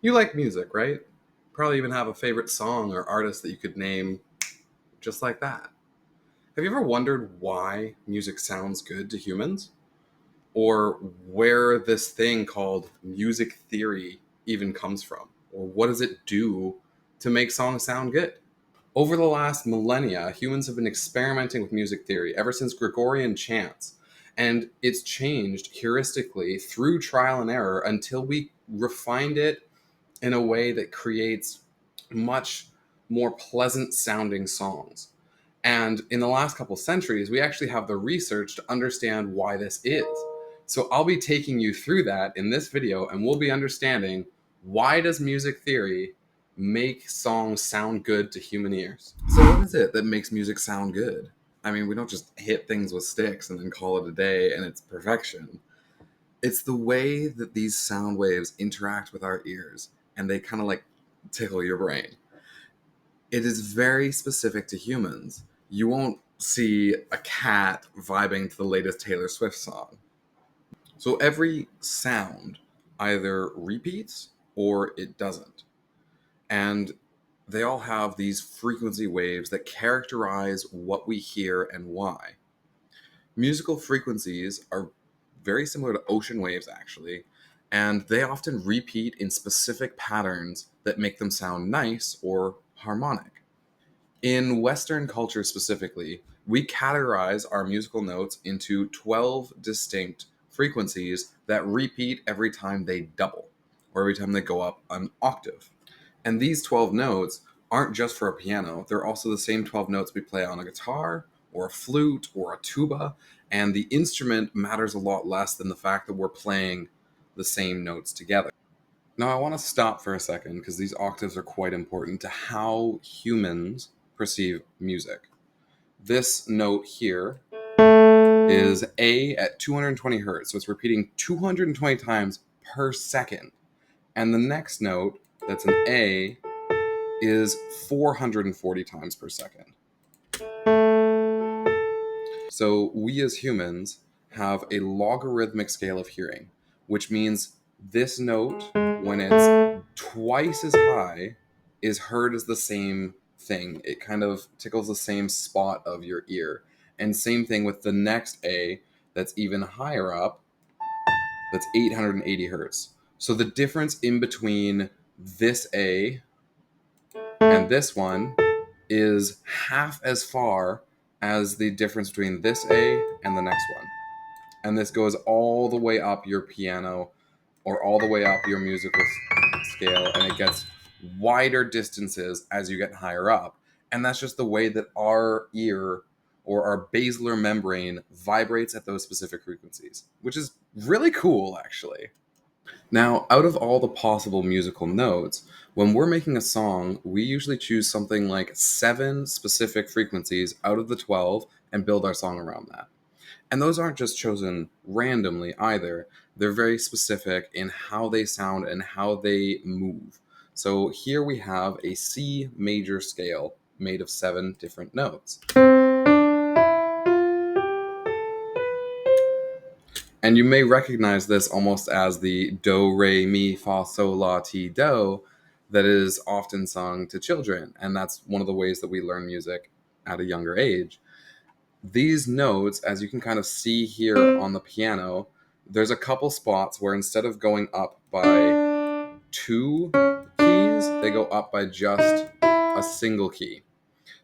You like music, right? Probably even have a favorite song or artist that you could name just like that. Have you ever wondered why music sounds good to humans? Or where this thing called music theory even comes from? Or what does it do to make songs sound good? Over the last millennia, humans have been experimenting with music theory ever since Gregorian chants, and it's changed heuristically through trial and error until we refined it in a way that creates much more pleasant sounding songs. And in the last couple centuries, we actually have the research to understand why this is. So I'll be taking you through that in this video, and we'll be understanding why does music theory make songs sound good to human ears. So what is it that makes music sound good? I mean, we don't just hit things with sticks and then call it a day and it's perfection. It's the way that these sound waves interact with our ears and they kind of like tickle your brain. It is very specific to humans. You won't see a cat vibing to the latest Taylor Swift song. So every sound either repeats or it doesn't. And they all have these frequency waves that characterize what we hear and why. Musical frequencies are very similar to ocean waves, actually, and they often repeat in specific patterns that make them sound nice or harmonic. In Western culture specifically, we categorize our musical notes into 12 distinct frequencies that repeat every time they double, or every time they go up an octave. And these 12 notes aren't just for a piano, they're also the same 12 notes we play on a guitar or a flute or a tuba, and the instrument matters a lot less than the fact that we're playing the same notes together. Now, I want to stop for a second because these octaves are quite important to how humans perceive music. This note here is A at 220 hertz, so it's repeating 220 times per second. And the next note, that's an A, is 440 times per second. So we as humans have a logarithmic scale of hearing, which means this note, when it's twice as high, is heard as the same thing. It kind of tickles the same spot of your ear. And same thing with the next A that's even higher up, that's 880 hertz. So the difference in between this A and this one is half as far as the difference between this A and the next one. And this goes all the way up your piano or all the way up your musical scale, and it gets wider distances as you get higher up. And that's just the way that our ear or our basilar membrane vibrates at those specific frequencies, which is really cool, actually. Now, out of all the possible musical notes, when we're making a song, we usually choose something like 7 specific frequencies out of the 12 and build our song around that. And those aren't just chosen randomly either. They're very specific in how they sound and how they move. So here we have a C major scale made of 7 different notes. And you may recognize this almost as the do, re, mi, fa, sol, la, ti, do that is often sung to children. And that's one of the ways that we learn music at a younger age. These notes, as you can kind of see here on the piano, there's a couple spots where instead of going up by 2 keys, they go up by just a single key.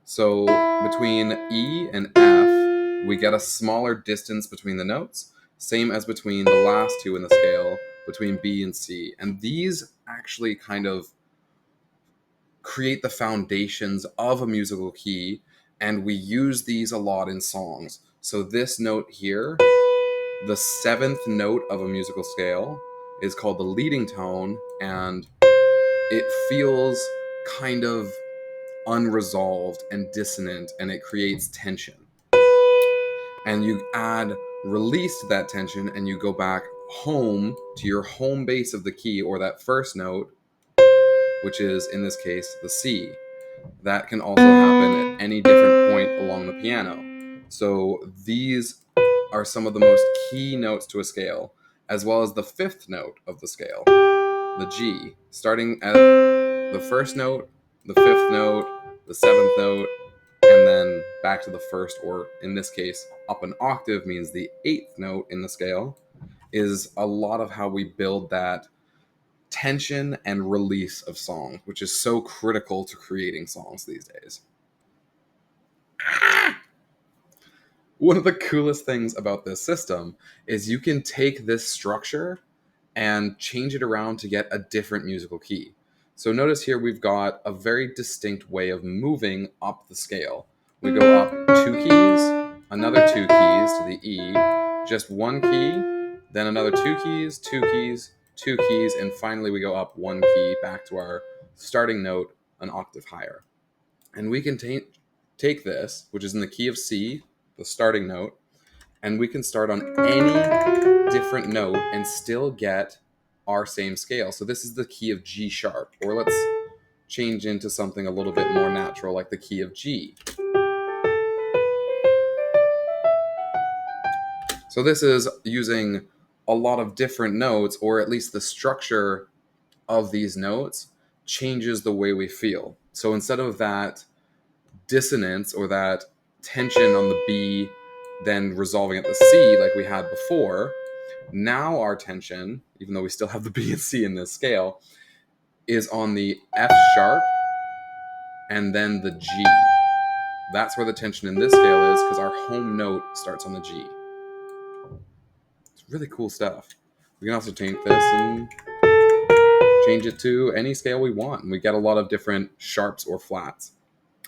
So between E and F, we get a smaller distance between the notes, same as between the last two in the scale, between B and C. And these actually kind of create the foundations of a musical key, and we use these a lot in songs. So this note here, the 7th note of a musical scale, is called the leading tone, and it feels kind of unresolved and dissonant, and it creates tension. And you add release to that tension, and you go back home to your home base of the key, or that first note, which is in this case the C. That can also happen at any different point along the piano. So these are some of the most key notes to a scale, as well as the 5th note of the scale, the G. starting at the first note, the fifth note, the seventh note, and then back to the first, or in this case, up an octave means the eighth note in the scale, is a lot of how we build that tension and release of songs, which is so critical to creating songs these days. One of the coolest things about this system is you can take this structure and change it around to get a different musical key. So notice here we've got a very distinct way of moving up the scale. We go up 2 keys, another 2 keys to the E, just 1 key, then another 2 keys, 2 keys, 2 keys, and finally we go up 1 key back to our starting note an octave higher. And we can take this, which is in the key of C, the starting note, and we can start on any different note and still get our same scale. So this is the key of G sharp, or let's change into something a little bit more natural like the key of G. So this is using a lot of different notes, or at least the structure of these notes changes the way we feel. So instead of that dissonance or that tension on the B then resolving at the C like we had before, now our tension, even though we still have the B and C in this scale, is on the F sharp and then the G. That's where the tension in this scale is because our home note starts on the G. It's really cool stuff. We can also take this and change it to any scale we want, and we get a lot of different sharps or flats.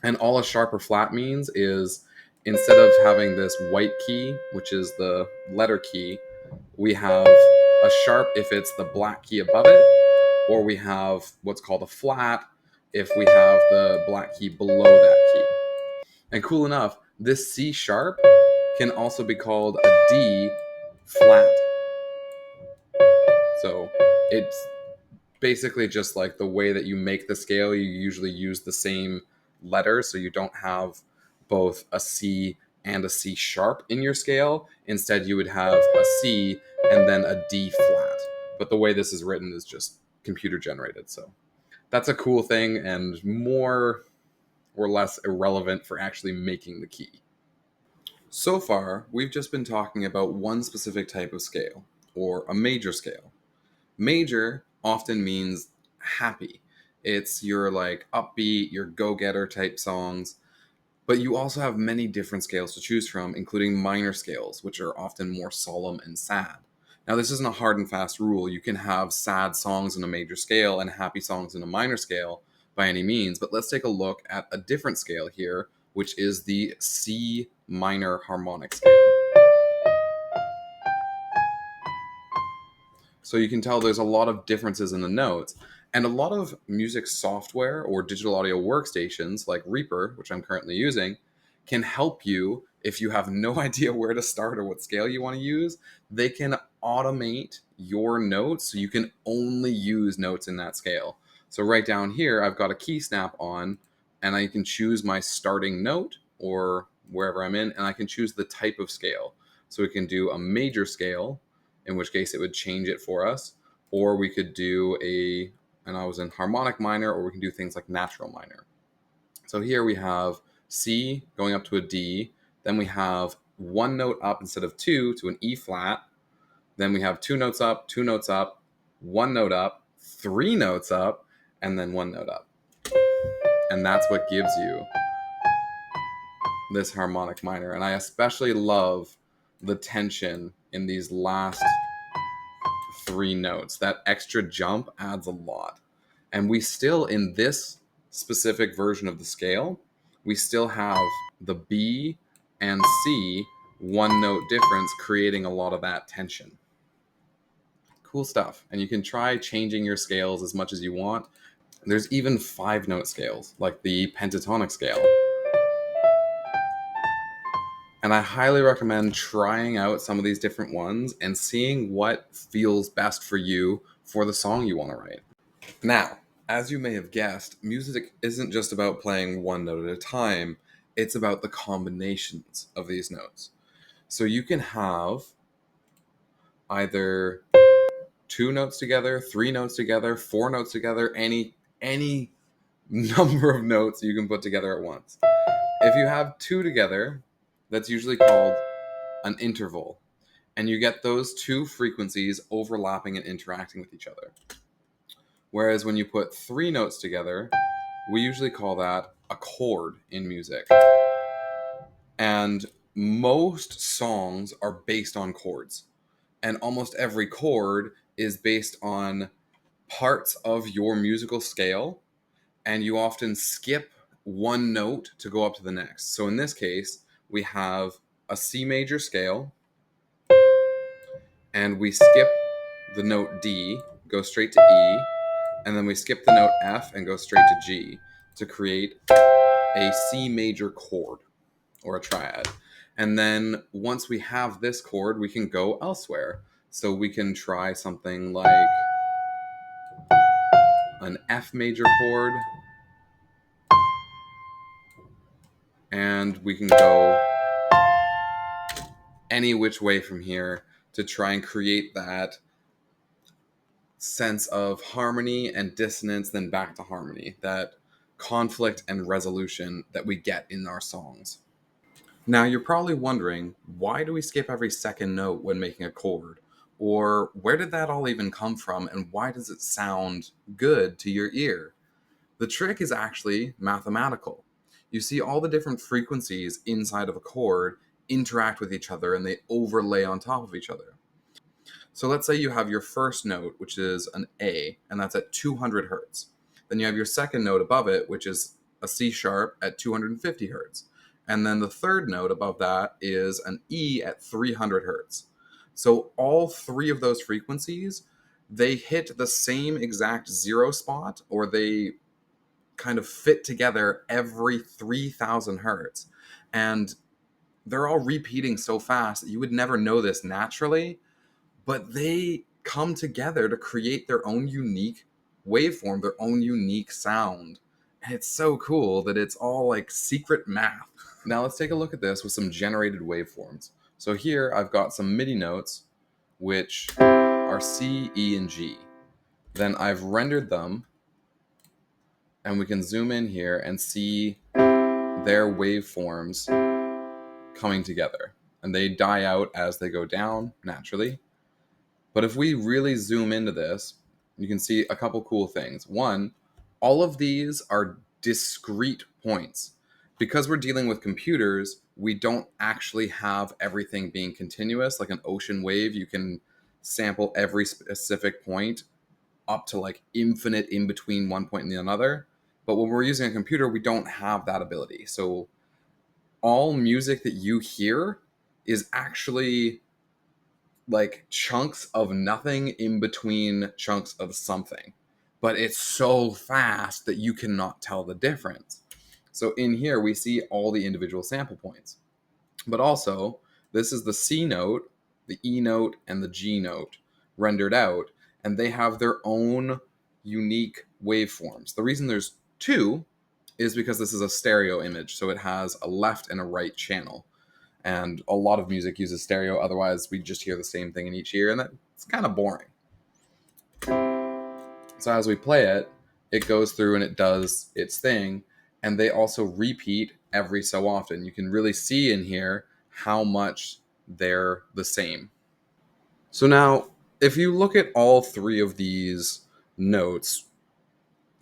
And all a sharp or flat means is instead of having this white key, which is the letter key, we have a sharp if it's the black key above it, or we have what's called a flat if we have the black key below that key. And cool enough, this C sharp can also be called a D flat. So it's basically just like the way that you make the scale, you usually use the same letter, so you don't have both a C and a C sharp in your scale. Instead, you would have a C and then a D flat. But the way this is written is just computer generated. So that's a cool thing and more or less irrelevant for actually making the key. So far, we've just been talking about one specific type of scale, or a major scale. Major often means happy. It's your like upbeat, your go-getter type songs. But you also have many different scales to choose from, including minor scales, which are often more solemn and sad. Now, this isn't a hard and fast rule. You can have sad songs in a major scale and happy songs in a minor scale by any means, but let's take a look at a different scale here, which is the C minor harmonic scale. So you can tell there's a lot of differences in the notes. And a lot of music software or digital audio workstations like Reaper, which I'm currently using, can help you if you have no idea where to start or what scale you want to use. They can automate your notes so you can only use notes in that scale. So right down here, I've got a key snap on, and I can choose my starting note or wherever I'm in, and I can choose the type of scale. So we can do a major scale, in which case it would change it for us, or we could do and I was in harmonic minor, or we can do things like natural minor. So here we have C going up to a D, then we have one note up instead of two to an E flat, then we have two notes up, one note up, three notes up, and then one note up. And that's what gives you this harmonic minor. And I especially love the tension in these last three notes. That extra jump adds a lot. And we still, in this specific version of the scale, we still have the B and C one note difference, creating a lot of that tension. Cool stuff. And you can try changing your scales as much as you want. There's even 5-note scales, like the pentatonic scale. And I highly recommend trying out some of these different ones and seeing what feels best for you for the song you want to write. Now, as you may have guessed, music isn't just about playing one note at a time, it's about the combinations of these notes. So you can have either 2 notes together, 3 notes together, 4 notes together, any number of notes you can put together at once. If you have 2 together, that's usually called an interval. And you get those 2 frequencies overlapping and interacting with each other. Whereas when you put 3 notes together, we usually call that a chord in music. And most songs are based on chords. And almost every chord is based on parts of your musical scale. And you often skip one note to go up to the next. So in this case, we have a C major scale, and we skip the note D, go straight to E, and then we skip the note F and go straight to G to create a C major chord or a triad. And then once we have this chord, we can go elsewhere. So we can try something like an F major chord, and we can go any which way from here to try and create that sense of harmony and dissonance, then back to harmony, that conflict and resolution that we get in our songs. Now, you're probably wondering, why do we skip every second note when making a chord? Or where did that all even come from, and why does it sound good to your ear? The trick is actually mathematical. You see, all the different frequencies inside of a chord interact with each other and they overlay on top of each other. So let's say you have your first note, which is an A, and that's at 200 hertz. Then you have your second note above it, which is a C sharp at 250 hertz. And then the third note above that is an E at 300 hertz. So all 3 of those frequencies, they hit the same exact zero spot, or they kind of fit together every 3000 hertz. And they're all repeating so fast that you would never know this naturally, but they come together to create their own unique waveform, their own unique sound. And it's so cool that it's all like secret math. Now let's take a look at this with some generated waveforms. So here I've got some MIDI notes, which are C, E, and G. Then I've rendered them, and we can zoom in here and see their waveforms coming together. And they die out as they go down naturally. But if we really zoom into this, you can see a couple cool things. One, all of these are discrete points. Because we're dealing with computers, we don't actually have everything being continuous. Like an ocean wave, you can sample every specific point up to like infinite in between one point and another. But when we're using a computer, we don't have that ability. So all music that you hear is actually like chunks of nothing in between chunks of something, but it's so fast that you cannot tell the difference. So in here we see all the individual sample points, but also this is the C note, the E note, and the G note rendered out, and they have their own unique waveforms. The reason there's 2 is because this is a stereo image, so it has a left and a right channel. And a lot of music uses stereo, otherwise we just hear the same thing in each ear, and that's kind of boring. So as we play it, it goes through and it does its thing, and they also repeat every so often. You can really see in here how much they're the same. So now, if you look at all 3 of these notes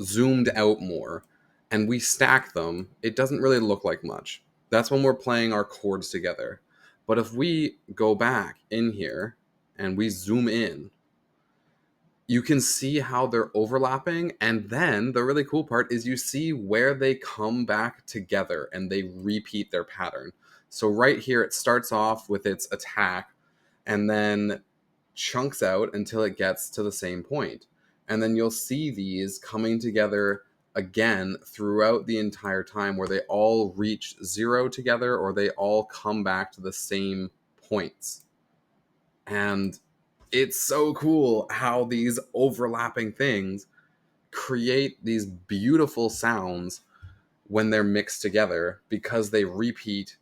zoomed out more, and we stack them, it doesn't really look like much. That's when we're playing our chords together. But if we go back in here and we zoom in, you can see how they're overlapping. And then the really cool part is you see where they come back together and they repeat their pattern. So right here, it starts off with its attack and then chunks out until it gets to the same point. And then you'll see these coming together again throughout the entire time, where they all reach 0 together or they all come back to the same points. And it's so cool how these overlapping things create these beautiful sounds when they're mixed together, because they repeat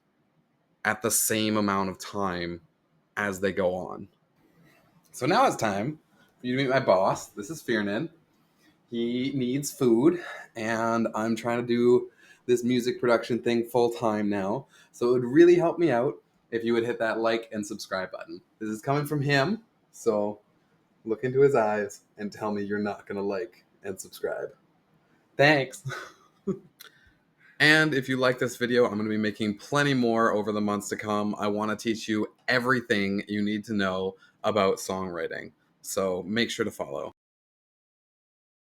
at the same amount of time as they go on. So now it's time for you to meet my boss. This is Fiernan. He needs food, and I'm trying to do this music production thing full time now. So it would really help me out if you would hit that like and subscribe button. This is coming from him, so look into his eyes and tell me you're not going to like and subscribe. Thanks. And if you like this video, I'm going to be making plenty more over the months to come. I want to teach you everything you need to know about songwriting. So make sure to follow.